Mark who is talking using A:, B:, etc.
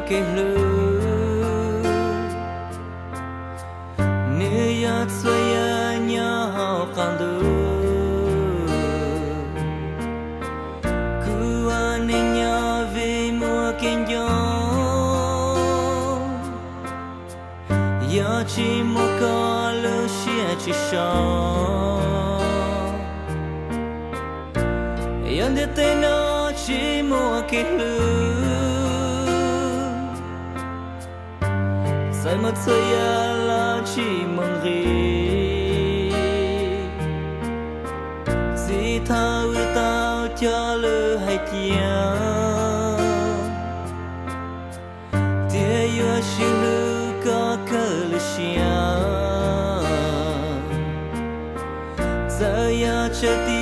A: cái lư nếu ya xoay nhau càng được cứ anh nhau về mùa kinh gió ya chỉ một có lỡ chia chỉ sao yan để tên nó chỉ một cái lư sai mất thời gian là chỉ mong gì chỉ thao tao cho lỡ hay kia tia yêu chỉ lỡ có cơ lỡ xia giờ ya chờ